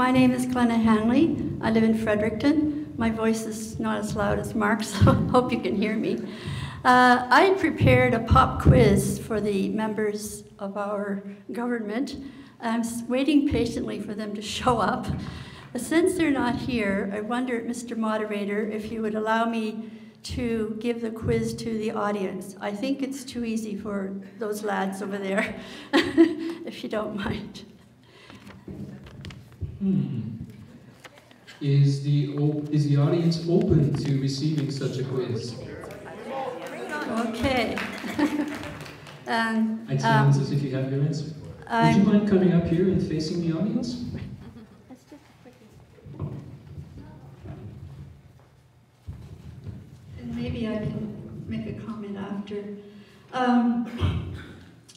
my name is Glenna Hanley. I live in Fredericton. My voice is not as loud as Mark's, so I hope you can hear me. I prepared a pop quiz for the members of our government. I'm waiting patiently for them to show up. But since they're not here, I wonder, Mr. Moderator, if you would allow me to give the quiz to the audience. I think it's too easy for those lads over there, if you don't mind. Is the audience open to receiving such a quiz? Okay. It sounds as if you have your answer. Would you mind coming up here and facing the audience? And maybe I can make a comment after.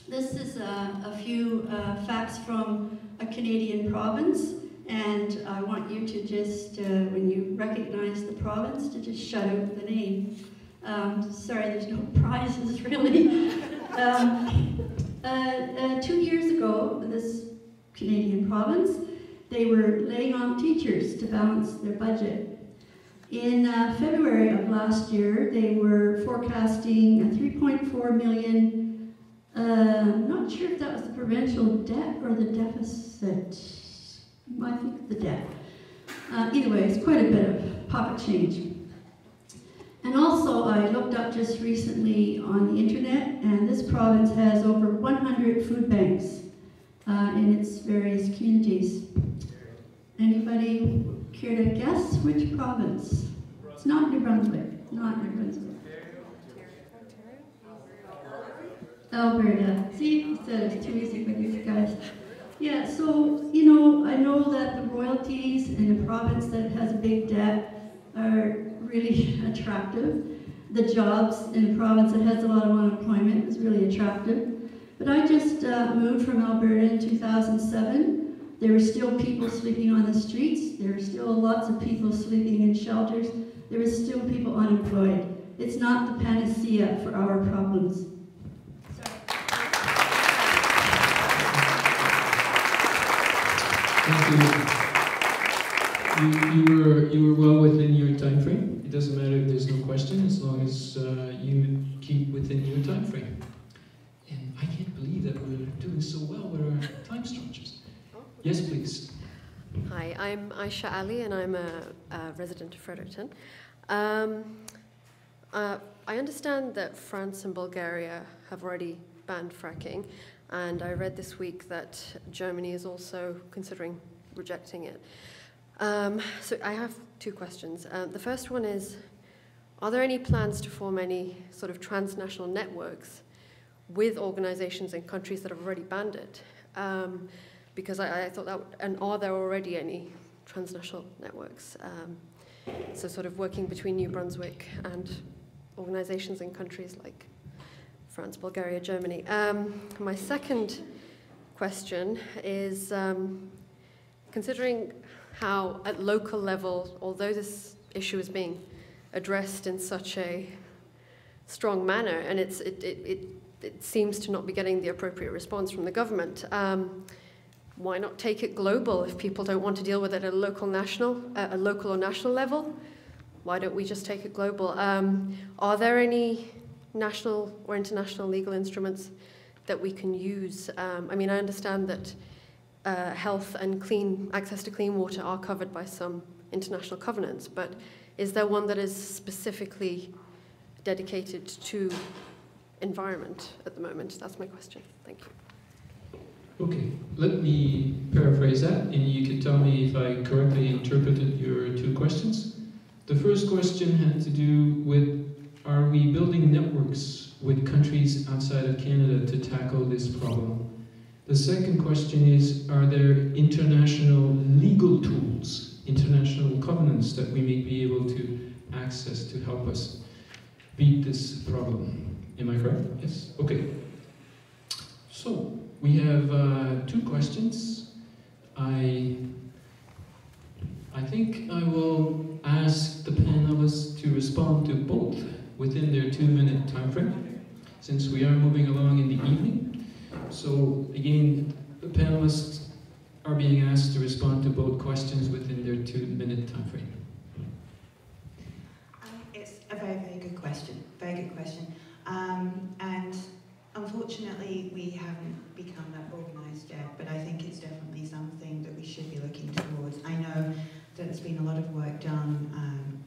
This is a few facts from a Canadian province, and I want you to just, when you recognize the province, to just shout out the name. Sorry, there's no prizes, really. 2 years ago, this Canadian province, they were laying off teachers to balance their budget. In February of last year, they were forecasting a 3.4 million, I'm not sure if that was the provincial debt or the deficit. I think the debt. Either way, it's quite a bit of pocket change. And also, I looked up just recently on the internet, and this province has over 100 food banks in its various communities. Anybody care to guess which province? It's not New Brunswick. Not New Brunswick. Alberta. See, you said it's too easy for you guys. Yeah, so, you know, I know that the royalties in a province that has a big debt are really attractive. The jobs in a province that has a lot of unemployment is really attractive. But I just moved from Alberta in 2007. There were still people sleeping on the streets. There were still lots of people sleeping in shelters. There were still people unemployed. It's not the panacea for our problems. Thank you. You were well within your time frame. It doesn't matter if there's no question, as long as you keep within your time frame. And I can't believe that we're doing so well with our time structures. Yes, please. Hi, I'm Aisha Ali, and I'm a resident of Fredericton. I understand that France and Bulgaria have already banned fracking, and I read this week that Germany is also considering rejecting it. So I have two questions. The first one is, are there any plans to form any sort of transnational networks with organizations in countries that have already banned it? Because I thought that, and are there already any transnational networks? So sort of working between New Brunswick and organizations in countries like France, Bulgaria, Germany. My second question is, considering how at local level, although this issue is being addressed in such a strong manner, and it seems to not be getting the appropriate response from the government, why not take it global? If people don't want to deal with it at a local or national level, why don't we just take it global? Are there any national or international legal instruments that we can use? I mean, I understand that health and access to clean water are covered by some international covenants, but is there one that is specifically dedicated to environment at the moment? That's my question. Thank you. Okay, let me paraphrase that, and you can tell me if I correctly interpreted your two questions. The first question had to do with, are we building networks with countries outside of Canada to tackle this problem? The second question is, are there international legal tools, international covenants that we may be able to access to help us beat this problem? Am I correct? Yes? Okay. So, we have two questions. I think I will ask the panelists to respond to both within their 2-minute time frame, since we are moving along in the evening. So again, the panelists are being asked to respond respond to both questions within their 2-minute time frame. It's a very, very good question. Very good question. And unfortunately, we haven't become that organised yet, but I think it's definitely something that we should be looking towards. I know that there's been a lot of work done.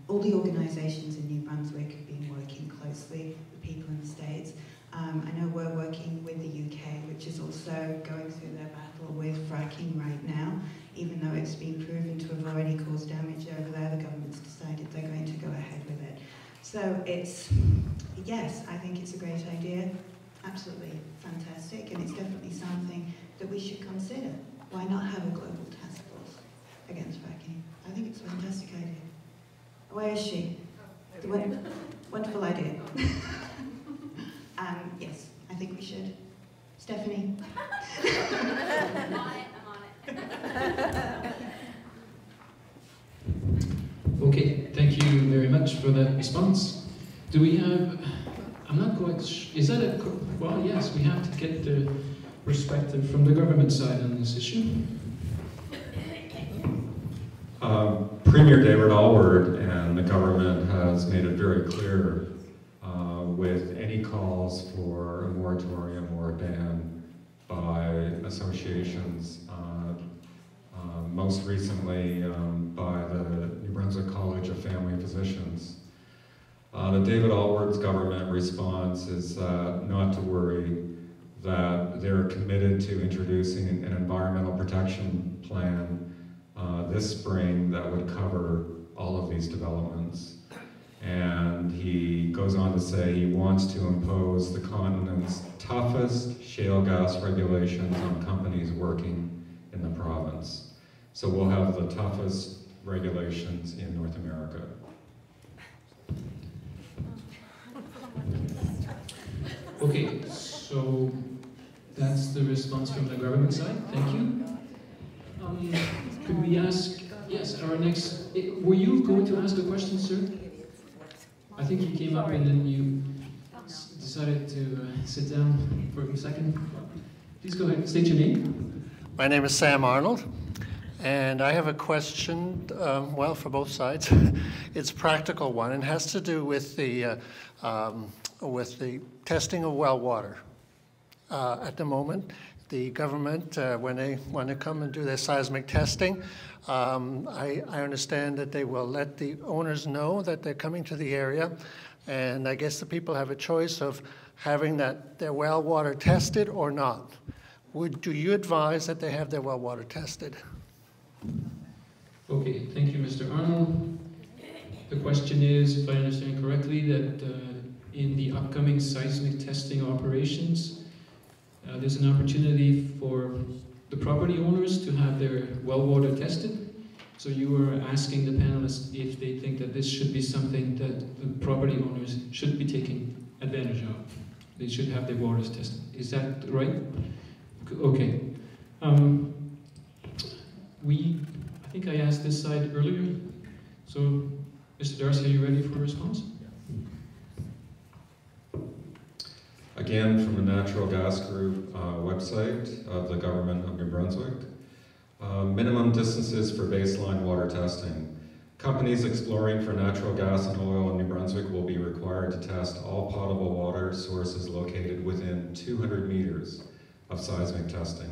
All the organisations in New Brunswick have been working closely with people in the States. I know we're working with the UK, which is also going through their battle with fracking right now. Even though it's been proven to have already caused damage over there, the government's decided they're going to go ahead with it. So it's, yes, I think it's a great idea. Absolutely fantastic, and it's definitely something that we should consider. Why not have a global task force against fracking? I think it's a fantastic idea. Where is she? Wonderful idea. Yes, I think we should. Stephanie? I'm on it. Okay, thank you very much for that response. Do we have, I'm not quite is that a, well, yes, we have to get the perspective from the government side on this issue. Premier David Alward and the government has made it very clear with any calls for a moratorium or a ban by associations, most recently by the New Brunswick College of Family Physicians. The David Alward's government response is not to worry, that they're committed to introducing an environmental protection plan this spring that would cover all of these developments. And he goes on to say he wants to impose the continent's toughest shale gas regulations on companies working in the province. So we'll have the toughest regulations in North America. Okay, so that's the response from the government side. Thank you. Could we ask, yes, our next, were you going to ask a question, sir? I think you came up and then you decided to sit down for a second. Please go ahead, state your name. My name is Sam Arnold, and I have a question, well, for both sides. It's a practical one, and has to do with the testing of well water. At the moment, the government, when they want to come and do their seismic testing, I understand that they will let the owners know that they're coming to the area, and I guess the people have a choice of having their well water tested or not. Do you advise that they have their well water tested? Okay, thank you, Mr. Arnold. The question is, if I understand correctly, that in the upcoming seismic testing operations, there's an opportunity for the property owners to have their well water tested. So you were asking the panelists if they think that this should be something that the property owners should be taking advantage of. They should have their waters tested. Is that right? Okay. I think I asked this side earlier. So, Mr. Darcy, are you ready for a response? Again, from the Natural Gas Group website of the Government of New Brunswick. Minimum distances for baseline water testing. Companies exploring for natural gas and oil in New Brunswick will be required to test all potable water sources located within 200 meters of seismic testing.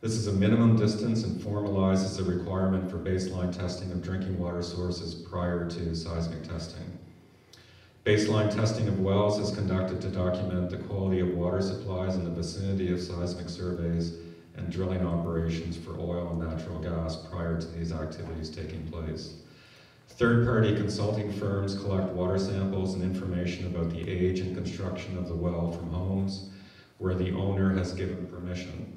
This is a minimum distance and formalizes a requirement for baseline testing of drinking water sources prior to seismic testing. Baseline testing of wells is conducted to document the quality of water supplies in the vicinity of seismic surveys and drilling operations for oil and natural gas prior to these activities taking place. Third-party consulting firms collect water samples and information about the age and construction of the well from homes where the owner has given permission.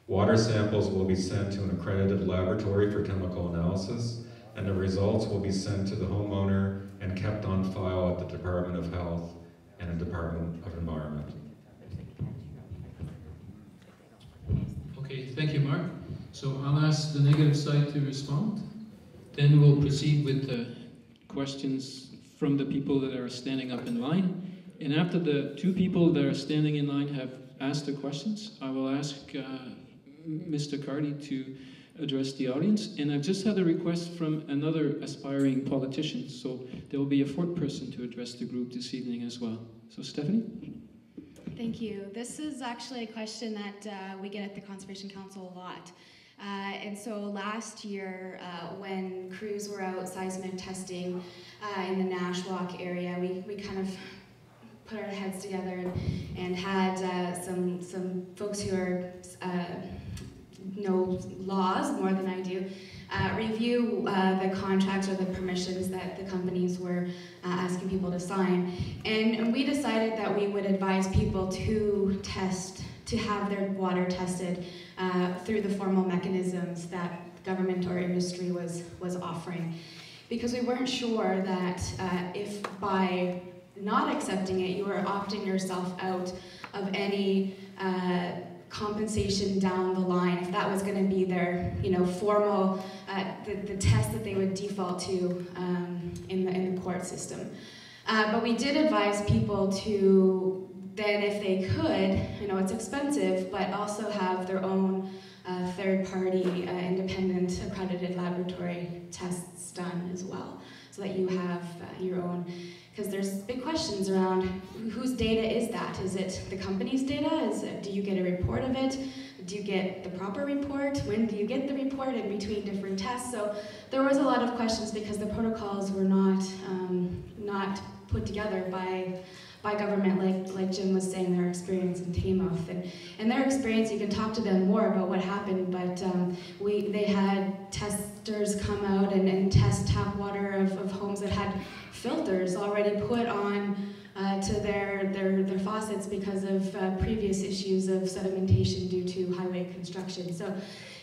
Water samples will be sent to an accredited laboratory for chemical analysis, and the results will be sent to the homeowner and kept on file at the Department of Health and the Department of Environment. Okay, thank you, Mark. So I'll ask the negative side to respond. Then we'll proceed with the questions from the people that are standing up in line. And after the two people that are standing in line have asked the questions, I will ask Mr. Carty to address the audience. And I've just had a request from another aspiring politician, so there will be a fourth person to address the group this evening as well. So Stephanie? Thank you. This is actually a question that we get at the Conservation Council a lot. And so last year, when crews were out seismic testing in the Nashwauk area, we kind of put our heads together and had some folks who know laws more than I do review the contracts or the permissions that the companies were asking people to sign. And we decided that we would advise people to have their water tested through the formal mechanisms that government or industry was offering. Because we weren't sure that if by not accepting it, you were opting yourself out of any compensation down the line, if that was going to be their, formal, the test that they would default to in the court system. But we did advise people to then, if they could, it's expensive, but also have their own third-party, independent, accredited laboratory tests done as well, so that you have your own. Because there's big questions around whose data is that? Is it the company's data? Do you get a report of it? Do you get the proper report? When do you get the report in between different tests? So there was a lot of questions because the protocols were not put together by government, like Jim was saying, their experience in Taymouth. And their experience, you can talk to them more about what happened, but they had testers come out and test tap water of homes that had filters already put on to their faucets because of previous issues of sedimentation due to highway construction. So,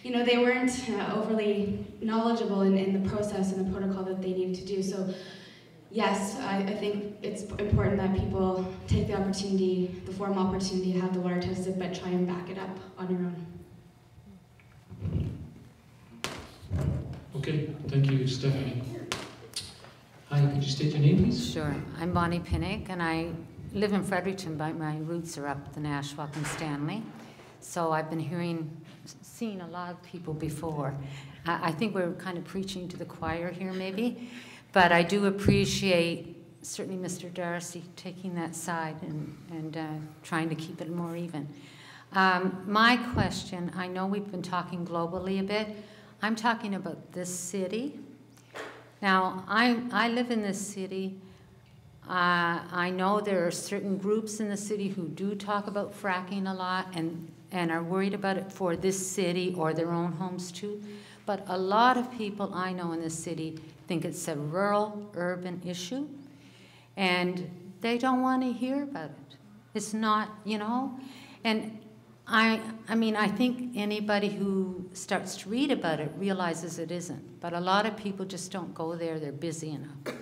they weren't overly knowledgeable in the process and the protocol that they needed to do. So, yes, I think it's important that people take the opportunity, the formal opportunity to have the water tested, but try and back it up on your own. Okay, thank you, Stephanie. Hi, could you state your name, please? Sure. I'm Bonnie Pinnick, and I live in Fredericton, but my roots are up the Nashwauk and Stanley. So I've been seeing a lot of people before. I think we're kind of preaching to the choir here, maybe. But I do appreciate, certainly Mr. Darcy, taking that side and trying to keep it more even. My question, I know we've been talking globally a bit. I'm talking about this city. Now, I live in this city. I know there are certain groups in the city who do talk about fracking a lot and are worried about it for this city or their own homes too. But a lot of people I know in this city think it's a rural, urban issue, and they don't want to hear about it. It's not, and I think anybody who starts to read about it realizes it isn't, but a lot of people just don't go there, they're busy enough.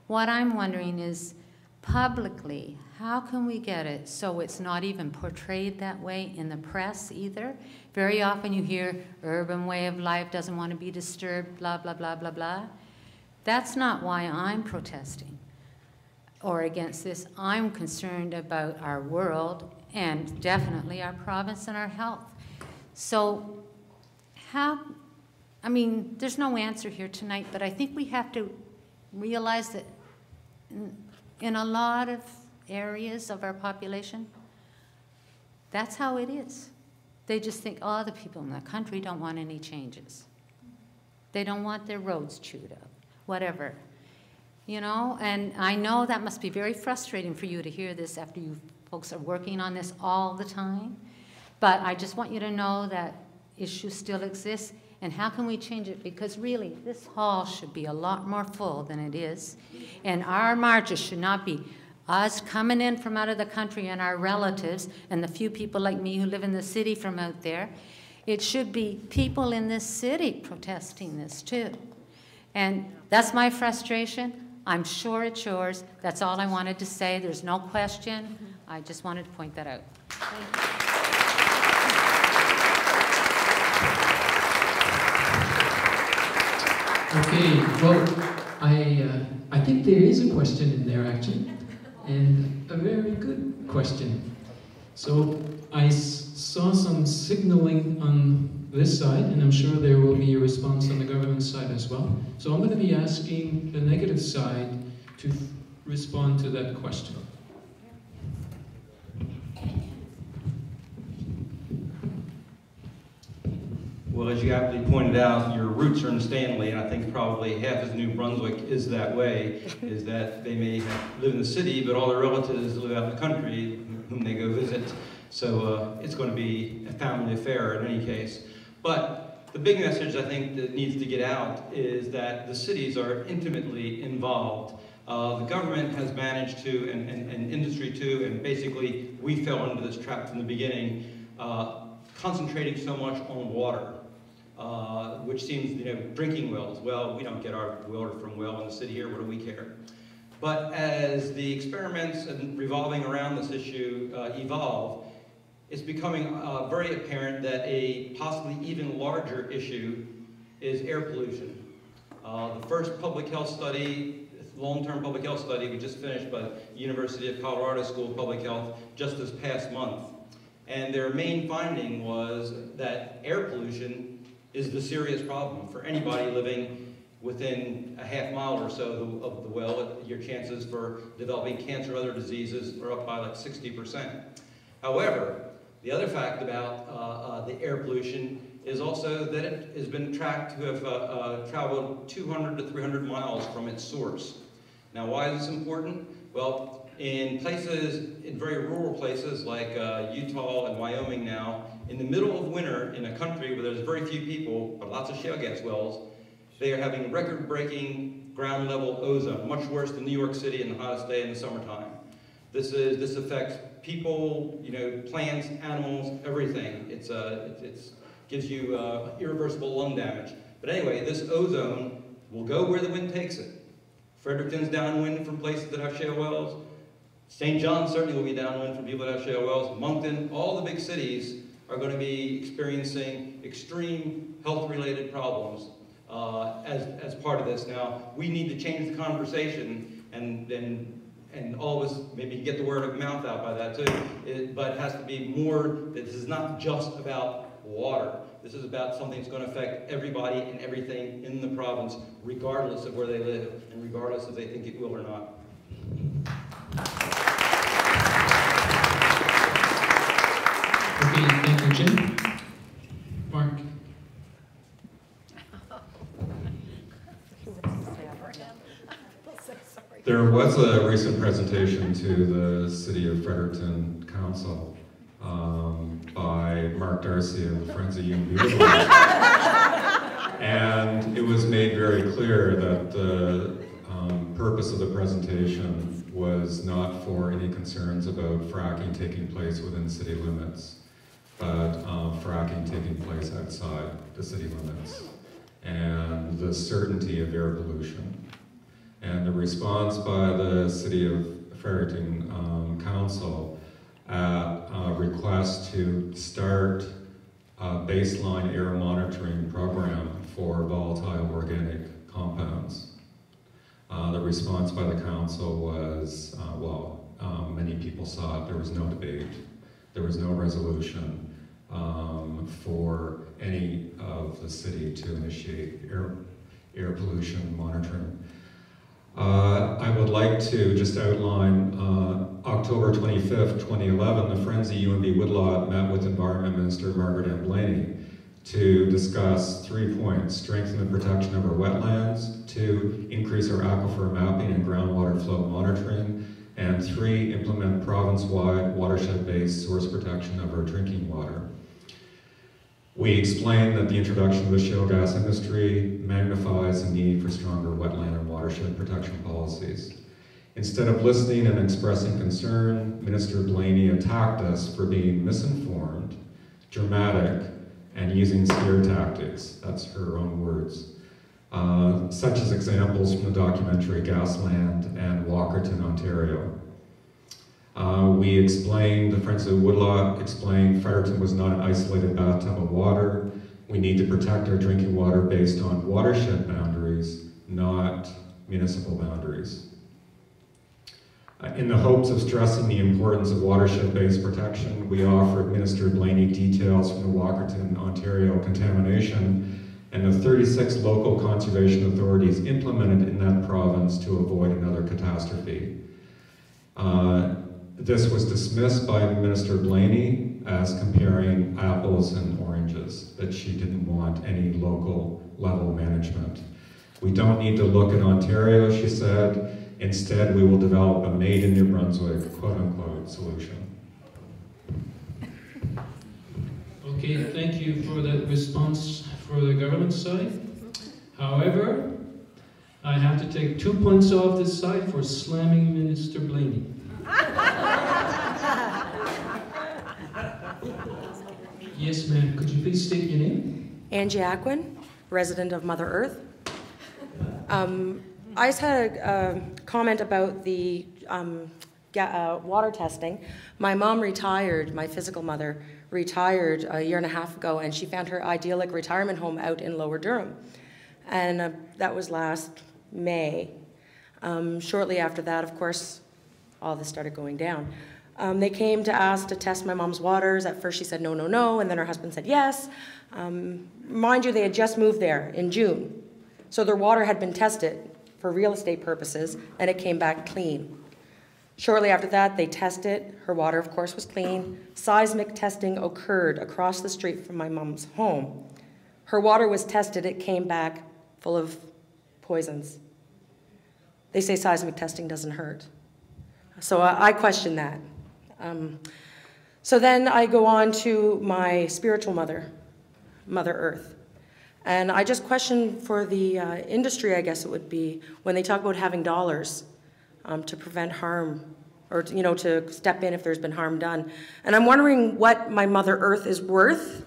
What I'm wondering is, publicly, how can we get it so it's not even portrayed that way in the press either? Very often you hear urban way of life doesn't want to be disturbed, blah, blah, blah, blah, blah. That's not why I'm protesting or against this. I'm concerned about our world and definitely our province and our health. So there's no answer here tonight, but I think we have to realize that in a lot of areas of our population, that's how it is. They just think, oh, the people in the country don't want any changes. They don't want their roads chewed up, whatever. And I know that must be very frustrating for you to hear this after you folks are working on this all the time. But I just want you to know that issue still exists, and how can we change it? Because really, this hall should be a lot more full than it is. And our marches should not be us coming in from out of the country and our relatives and the few people like me who live in the city from out there. It should be people in this city protesting this too. And that's my frustration. I'm sure it's yours. That's all I wanted to say. There's no question. I just wanted to point that out. Okay, well, I think there is a question in there actually, and a very good question. So I saw some signaling on this side, and I'm sure there will be a response on the government side as well. So I'm going to be asking the negative side to respond to that question. Well, as you aptly pointed out, your roots are in Stanley, and I think probably half of New Brunswick is that way, is that they may live in the city, but all their relatives live out in the country, whom they go visit. So it's going to be a family affair in any case. But the big message I think that needs to get out is that the cities are intimately involved. The government has managed to, and industry too, and basically we fell into this trap from the beginning, concentrating so much on water. Which seems, drinking wells. Well, we don't get our water from well in the city here, what do we care? But as the experiments and revolving around this issue evolve, it's becoming very apparent that a possibly even larger issue is air pollution. The first public health study, long-term public health study, we just finished by the University of Colorado School of Public Health just this past month. And their main finding was that air pollution is the serious problem for anybody living within a half mile or so of the well. Your chances for developing cancer or other diseases are up by like 60%. However, the other fact about the air pollution is also that it has been tracked to have traveled 200 to 300 miles from its source. Now, why is this important? Well, in places, in very rural places like Utah and Wyoming now, in the middle of winter in a country where there's very few people, but lots of shale gas wells, they are having record-breaking ground level ozone, much worse than New York City in the hottest day in the summertime. This affects people, plants, animals, everything. It gives you irreversible lung damage. But anyway, this ozone will go where the wind takes it. Fredericton's downwind from places that have shale wells. St. John certainly will be downwind from people that have shale wells. Moncton, all the big cities are going to be experiencing extreme health-related problems as part of this. Now, we need to change the conversation, and all of us maybe get the word of mouth out by that too, but it has to be more, this is not just about water. This is about something that's going to affect everybody and everything in the province, regardless of where they live, and regardless if they think it will or not. Okay, thank you, Jim. Mark. There was a recent presentation to the City of Fredericton Council by Mark Darcy of the Friends of UNB. And it was made very clear that the purpose of the presentation was not for any concerns about fracking taking place within city limits, but fracking taking place outside the city limits, and the certainty of air pollution. And the response by the City of Fredericton Council at a request to start a baseline air monitoring program for volatile organic compounds. The response by the council was, many people saw it, there was no debate, there was no resolution for any of the city to initiate air pollution monitoring. I would like to just outline October 25th, 2011, the Friends of UNB Woodlot met with Environment Minister Margaret M. Blaney to discuss 3 points: strengthen the protection of our wetlands, 2, increase our aquifer mapping and groundwater flow monitoring, and 3, implement province-wide watershed-based source protection of our drinking water. We explained that the introduction of the shale gas industry magnifies the need for stronger wetland and watershed protection policies. Instead of listening and expressing concern, Minister Blaney attacked us for being misinformed, dramatic, and using scare tactics. That's her own words. Such as examples from the documentary Gasland and Walkerton, Ontario. We explained, the Friends of Woodlot explained, Fredericton was not an isolated bathtub of water. We need to protect our drinking water based on watershed boundaries, not municipal boundaries. In the hopes of stressing the importance of watershed-based protection, we offered Minister Blaney details from the Walkerton, Ontario contamination and the 36 local conservation authorities implemented in that province to avoid another catastrophe. This was dismissed by Minister Blaney as comparing apples and oranges, that she didn't want any local level management. We don't need to look at Ontario, she said. Instead, we will develop a made in New Brunswick, quote-unquote, solution. Okay, thank you for that response for the government side. However, I have to take 2 points off this side for slamming Minister Blaney. Yes, ma'am. Could you please state your name? Angie Aquin, resident of Mother Earth. I just had a comment about the water testing. My mom retired, my physical mother retired a year and a half ago, and she found her idyllic retirement home out in Lower Durham. And that was last May. Shortly after that, of course, all this started going down. They came to ask to test my mom's waters. At first she said no, no, no, and then her husband said yes. Mind you, they had just moved there in June. So their water had been tested for real estate purposes, and it came back clean. Shortly after that, they tested. Her water, of course, was clean. Seismic testing occurred across the street from my mom's home. Her water was tested. It came back full of poisons. They say seismic testing doesn't hurt. So I question that. So then I go on to my spiritual mother, Mother Earth. And I just question for the industry, I guess it would be, when they talk about having dollars to prevent harm, or to step in if there's been harm done. And I'm wondering what my Mother Earth is worth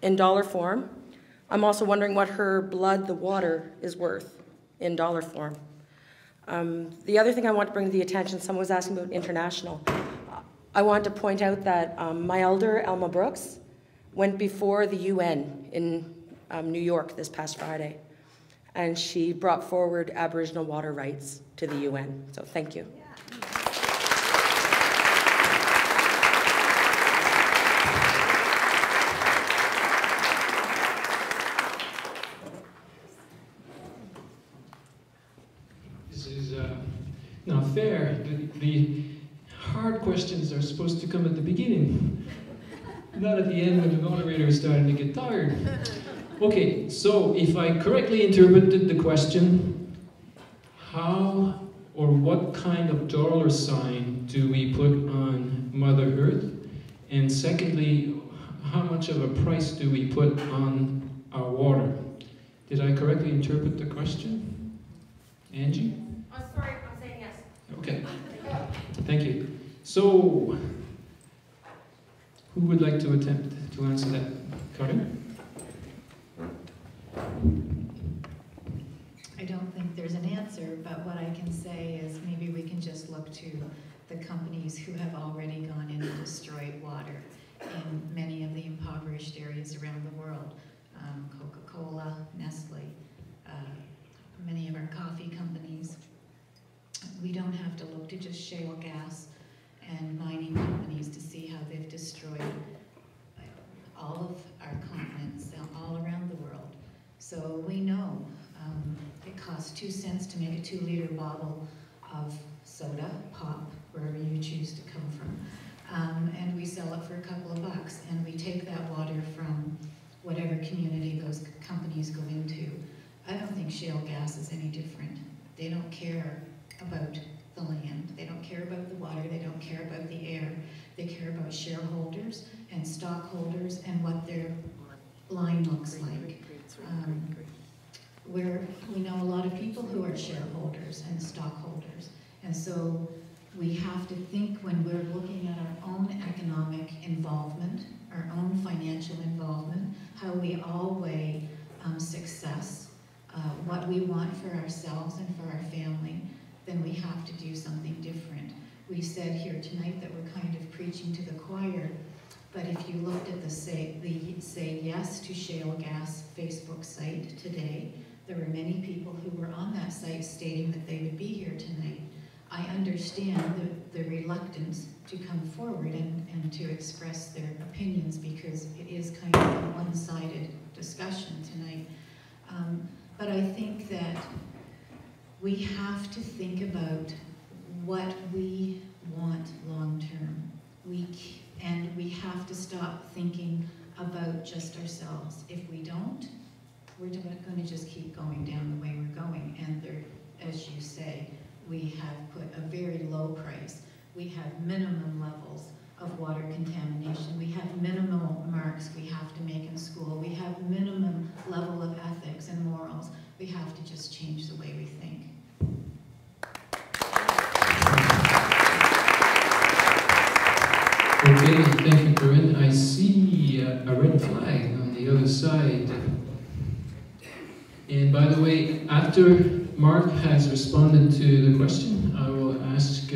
in dollar form. I'm also wondering what her blood, the water, is worth in dollar form. The other thing I want to bring to the attention, someone was asking about international. I want to point out that my elder, Elma Brooks, went before the UN in New York this past Friday, and she brought forward Aboriginal water rights to the UN. So thank you. This is not fair. The hard questions are supposed to come at the beginning, not at the end when the moderator is starting to get tired. Okay, so if I correctly interpreted the question, how or what kind of dollar sign do we put on Mother Earth? And secondly, how much of a price do we put on our water? Did I correctly interpret the question? Angie? Oh, sorry, I'm saying yes. Okay, thank you. So, who would like to attempt to answer that? Karin? I don't think there's an answer, but what I can say is maybe we can just look to the companies who have already gone in and destroyed water in many of the impoverished areas around the world. Coca-Cola, Nestle, many of our coffee companies. We don't have to look to just shale gas and mining companies to see how they've destroyed all of our continents, all around the world. So we know it costs 2 cents to make a 2-liter bottle of soda, pop, wherever you choose to come from. And we sell it for a couple of bucks. And we take that water from whatever community those companies go into. I don't think shale gas is any different. They don't care about the land. They don't care about the water. They don't care about the air. They care about shareholders and stockholders and what their line looks like. We know a lot of people who are shareholders and stockholders, and so we have to think when we're looking at our own economic involvement, our own financial involvement, how we all weigh success, what we want for ourselves and for our family, then we have to do something different. We said here tonight that we're kind of preaching to the choir, but if you looked at the Say Yes to Shale Gas Facebook site today, there were many people who were on that site stating that they would be here tonight. I understand the reluctance to come forward and to express their opinions, because it is kind of a one-sided discussion tonight. But I think that we have to think about what we want long-term. And we have to stop thinking about just ourselves. If we don't, we're going to just keep going down the way we're going. And there, as you say, we have put a very low price. We have minimum levels of water contamination. We have minimal marks we have to make in school. We have minimum level of ethics and morals. We have to just change the way we think. Okay, thank you, Corinne. I see a red flag on the other side. And by the way, after Mark has responded to the question, I will ask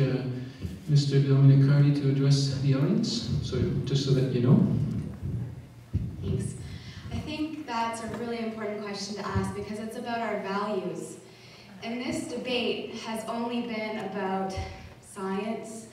Mr. Dominic Carty to address the audience, so just so that you know. Thanks. I think that's a really important question to ask because it's about our values. And this debate has only been about science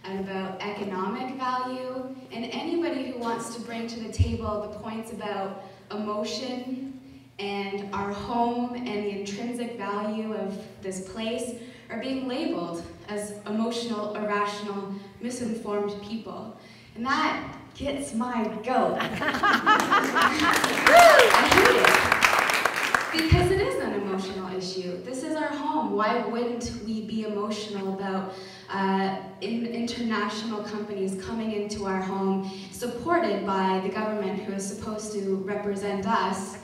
and about economic value, and anybody who wants to bring to the table the points about emotion and our home and the intrinsic value of this place are being labeled as emotional, irrational, misinformed people. And that gets my goat. I hate it. Because it is an emotional issue. This is our home. Why wouldn't we be emotional about international companies coming into our home, supported by the government who is supposed to represent us,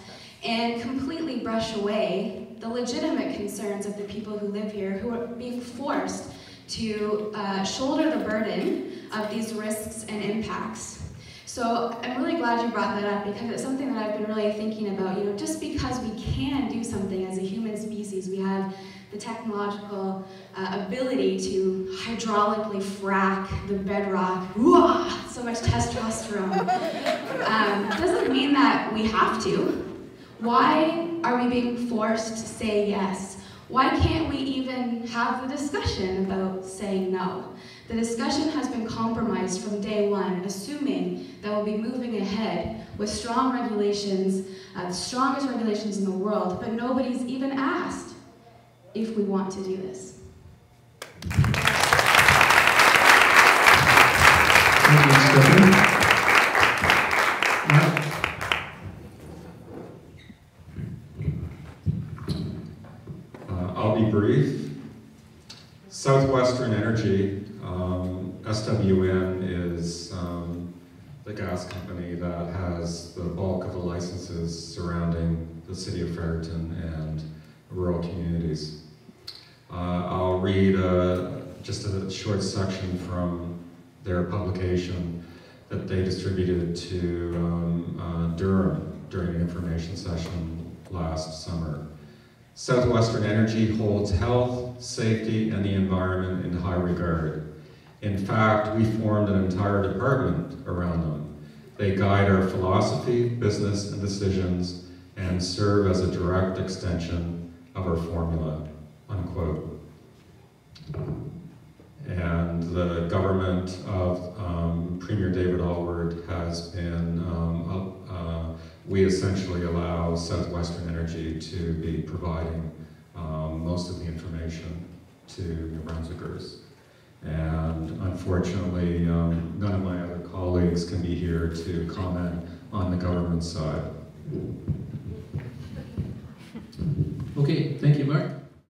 and completely brush away the legitimate concerns of the people who live here, who are being forced to shoulder the burden of these risks and impacts. So I'm really glad you brought that up, because it's something that I've been really thinking about. You know, just because we can do something as a human species, we have the technological ability to hydraulically frack the bedrock, so much testosterone, doesn't mean that we have to. Why are we being forced to say yes? Why can't we even have the discussion about saying no? The discussion has been compromised from day one, assuming that we'll be moving ahead with strong regulations, the strongest regulations in the world, but nobody's even asked if we want to do this. Thank you, Stephanie. I'll be brief. Southwestern Energy, SWN, is the gas company that has the bulk of the licenses surrounding the city of Fredericton and rural communities. I'll read just a short section from their publication that they distributed to Durham during an information session last summer. Southwestern Energy holds health, safety, and the environment in high regard. In fact, we formed an entire department around them. They guide our philosophy, business, and decisions, and serve as a direct extension of our formula, unquote. And the government of Premier David Alward has been, we essentially allow Southwestern Energy to be providing most of the information to New Brunswickers. And unfortunately, none of my other colleagues can be here to comment on the government side. Okay, thank you, Mark.